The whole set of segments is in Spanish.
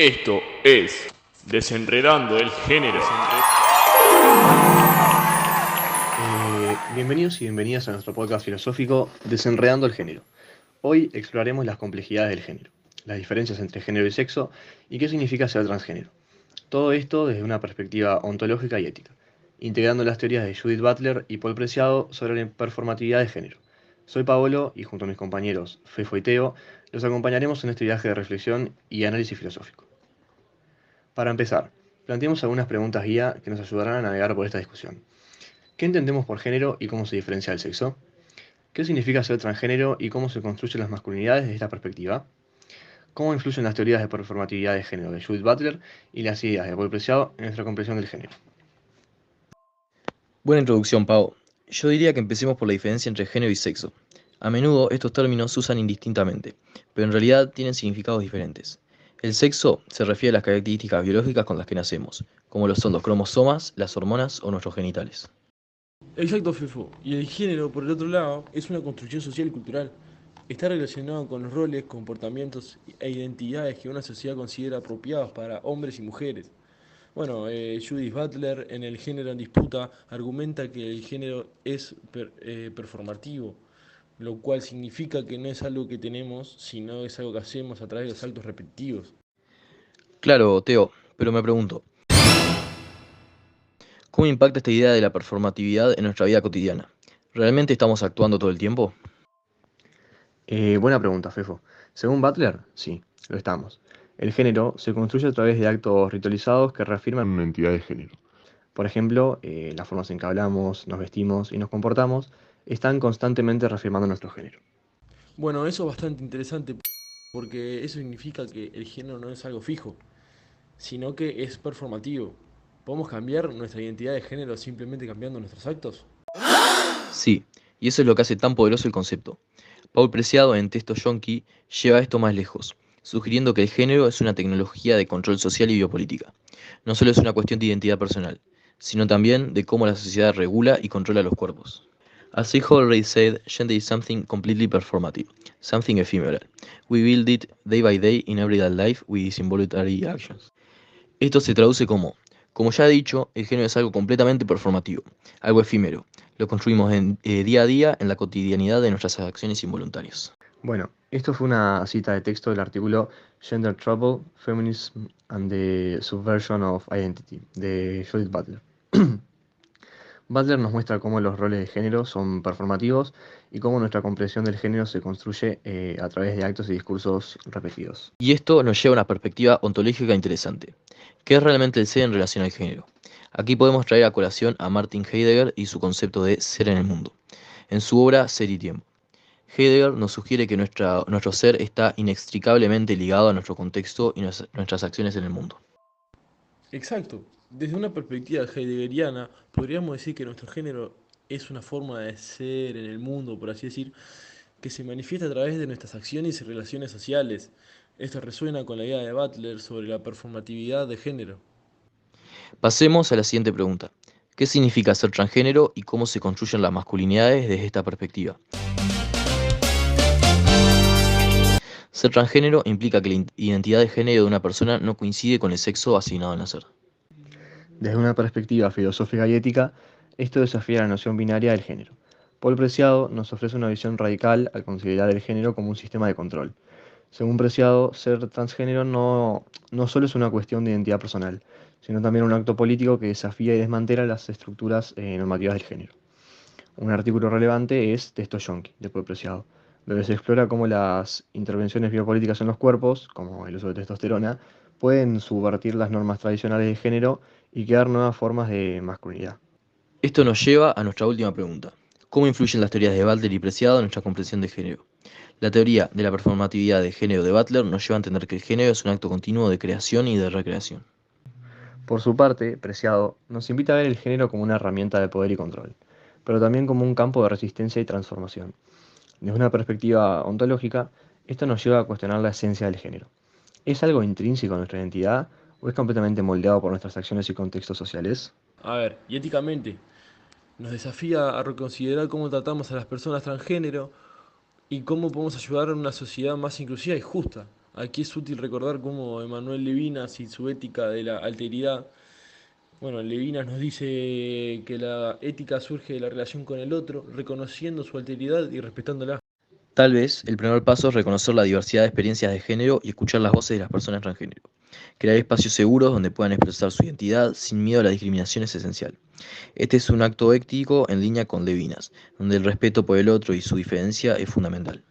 Esto es Desenredando el Género. Bienvenidos y bienvenidas a nuestro podcast filosófico Desenredando el Género. Hoy exploraremos las complejidades del género, las diferencias entre género y sexo y qué significa ser transgénero. Todo esto desde una perspectiva ontológica y ética, integrando las teorías de Judith Butler y Paul Preciado sobre la performatividad de género. Soy Paolo y junto a mis compañeros Fefo y Teo los acompañaremos en este viaje de reflexión y análisis filosófico. Para empezar, planteemos algunas preguntas guía que nos ayudarán a navegar por esta discusión. ¿Qué entendemos por género y cómo se diferencia del sexo? ¿Qué significa ser transgénero y cómo se construyen las masculinidades desde esta perspectiva? ¿Cómo influyen las teorías de performatividad de género de Judith Butler y las ideas de Paul Preciado en nuestra comprensión del género? Buena introducción, Pau. Yo diría que empecemos por la diferencia entre género y sexo. A menudo estos términos se usan indistintamente, pero en realidad tienen significados diferentes. El sexo se refiere a las características biológicas con las que nacemos, como lo son los cromosomas, las hormonas o nuestros genitales. Exacto, Fefo. Y el género, por el otro lado, es una construcción social y cultural. Está relacionado con los roles, comportamientos e identidades que una sociedad considera apropiados para hombres y mujeres. Bueno, Judith Butler en El género en disputa argumenta que el género es performativo, lo cual significa que no es algo que tenemos, sino es algo que hacemos a través de los actos repetitivos. Claro, Teo, pero me pregunto, ¿cómo impacta esta idea de la performatividad en nuestra vida cotidiana? ¿Realmente estamos actuando todo el tiempo? Buena pregunta, Fefo. Según Butler, sí, lo estamos. El género se construye a través de actos ritualizados que reafirman una entidad de género. Por ejemplo, las formas en que hablamos, nos vestimos y nos comportamos están constantemente reafirmando nuestro género. Bueno, eso es bastante interesante porque eso significa que el género no es algo fijo, sino que es performativo. ¿Podemos cambiar nuestra identidad de género simplemente cambiando nuestros actos? Sí, y eso es lo que hace tan poderoso el concepto. Paul Preciado en Texto Yonki lleva esto más lejos, sugiriendo que el género es una tecnología de control social y biopolítica. No solo es una cuestión de identidad personal, sino también de cómo la sociedad regula y controla los cuerpos. As I already said, gender is something completely performative, something ephemeral. We build it day by day in everyday life with involuntary actions. Esto se traduce como ya he dicho, el género es algo completamente performativo, algo efímero. Lo construimos día a día en la cotidianidad de nuestras acciones involuntarias. Bueno, esto fue una cita de texto del artículo Gender Trouble, Feminism and the Subversion of Identity de Judith Butler. Butler nos muestra cómo los roles de género son performativos y cómo nuestra comprensión del género se construye a través de actos y discursos repetidos. Y esto nos lleva a una perspectiva ontológica interesante. ¿Qué es realmente el ser en relación al género? Aquí podemos traer a colación a Martin Heidegger y su concepto de ser en el mundo, en su obra Ser y Tiempo. Heidegger nos sugiere que nuestro ser está inextricablemente ligado a nuestro contexto y nuestras acciones en el mundo. Exacto. Desde una perspectiva heideggeriana, podríamos decir que nuestro género es una forma de ser en el mundo, por así decir, que se manifiesta a través de nuestras acciones y relaciones sociales. Esto resuena con la idea de Butler sobre la performatividad de género. Pasemos a la siguiente pregunta. ¿Qué significa ser transgénero y cómo se construyen las masculinidades desde esta perspectiva? Ser transgénero implica que la identidad de género de una persona no coincide con el sexo asignado al nacer. Desde una perspectiva filosófica y ética, esto desafía la noción binaria del género. Paul Preciado nos ofrece una visión radical al considerar el género como un sistema de control. Según Preciado, ser transgénero no solo es una cuestión de identidad personal, sino también un acto político que desafía y desmantela las estructuras normativas del género. Un artículo relevante es Texto Yonki, de Paul Preciado, donde se explora cómo las intervenciones biopolíticas en los cuerpos, como el uso de testosterona, pueden subvertir las normas tradicionales de género y crear nuevas formas de masculinidad. Esto nos lleva a nuestra última pregunta. ¿Cómo influyen las teorías de Butler y Preciado en nuestra comprensión de género? La teoría de la performatividad de género de Butler nos lleva a entender que el género es un acto continuo de creación y de recreación. Por su parte, Preciado nos invita a ver el género como una herramienta de poder y control, pero también como un campo de resistencia y transformación. Desde una perspectiva ontológica, esto nos lleva a cuestionar la esencia del género. ¿Es algo intrínseco a nuestra identidad o es completamente moldeado por nuestras acciones y contextos sociales? A ver, y éticamente, nos desafía a reconsiderar cómo tratamos a las personas transgénero y cómo podemos ayudar a una sociedad más inclusiva y justa. Aquí es útil recordar cómo Emmanuel Levinas y su ética de la alteridad. Bueno, Levinas nos dice que la ética surge de la relación con el otro, reconociendo su alteridad y respetándola. Tal vez el primer paso es reconocer la diversidad de experiencias de género y escuchar las voces de las personas transgénero. Crear espacios seguros donde puedan expresar su identidad sin miedo a la discriminación es esencial. Este es un acto ético en línea con Levinas, donde el respeto por el otro y su diferencia es fundamental.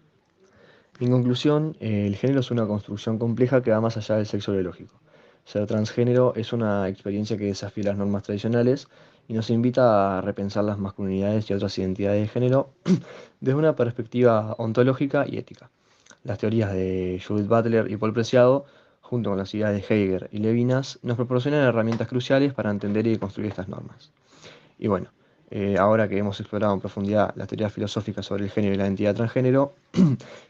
En conclusión, el género es una construcción compleja que va más allá del sexo biológico. Ser transgénero es una experiencia que desafía las normas tradicionales y nos invita a repensar las masculinidades y otras identidades de género desde una perspectiva ontológica y ética. Las teorías de Judith Butler y Paul Preciado, junto con las ideas de Heidegger y Levinas, nos proporcionan herramientas cruciales para entender y construir estas normas. Y bueno, ahora que hemos explorado en profundidad las teorías filosóficas sobre el género y la identidad transgénero,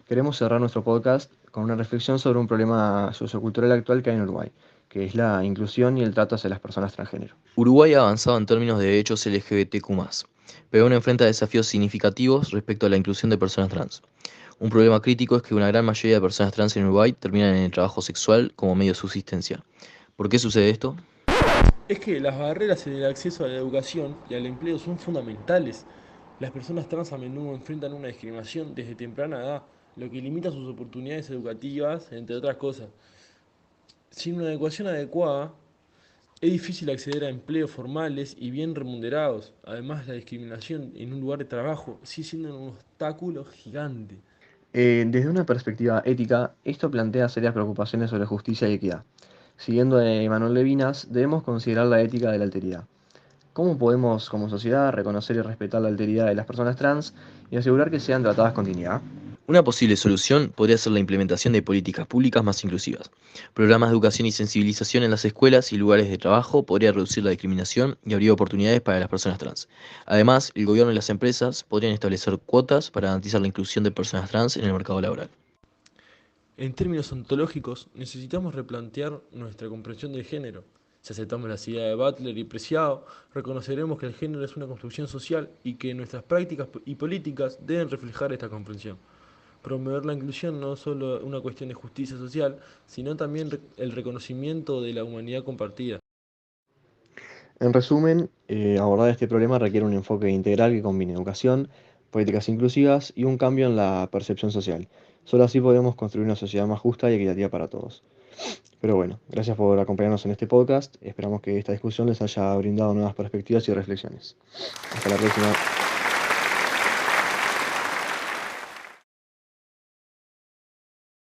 queremos cerrar nuestro podcast con una reflexión sobre un problema sociocultural actual que hay en Uruguay, que es la inclusión y el trato hacia las personas transgénero. Uruguay ha avanzado en términos de derechos LGBTQ+, pero aún enfrenta desafíos significativos respecto a la inclusión de personas trans. Un problema crítico es que una gran mayoría de personas trans en Uruguay terminan en el trabajo sexual como medio de subsistencia. ¿Por qué sucede esto? Es que las barreras en el acceso a la educación y al empleo son fundamentales. Las personas trans a menudo enfrentan una discriminación desde temprana edad, lo que limita sus oportunidades educativas, entre otras cosas. Sin una educación adecuada, es difícil acceder a empleos formales y bien remunerados. Además, la discriminación en un lugar de trabajo sigue siendo un obstáculo gigante. Desde una perspectiva ética, esto plantea serias preocupaciones sobre justicia y equidad. Siguiendo a Emmanuel Levinas, debemos considerar la ética de la alteridad. ¿Cómo podemos, como sociedad, reconocer y respetar la alteridad de las personas trans y asegurar que sean tratadas con dignidad? Una posible solución podría ser la implementación de políticas públicas más inclusivas. Programas de educación y sensibilización en las escuelas y lugares de trabajo podría reducir la discriminación y abrir oportunidades para las personas trans. Además, el gobierno y las empresas podrían establecer cuotas para garantizar la inclusión de personas trans en el mercado laboral. En términos ontológicos, necesitamos replantear nuestra comprensión del género. Si aceptamos las ideas de Butler y Preciado, reconoceremos que el género es una construcción social y que nuestras prácticas y políticas deben reflejar esta comprensión. Promover la inclusión no es solo una cuestión de justicia social, sino también el reconocimiento de la humanidad compartida. En resumen, abordar este problema requiere un enfoque integral que combine educación, políticas inclusivas y un cambio en la percepción social. Solo así podremos construir una sociedad más justa y equitativa para todos. Pero bueno, gracias por acompañarnos en este podcast. Esperamos que esta discusión les haya brindado nuevas perspectivas y reflexiones. Hasta la próxima.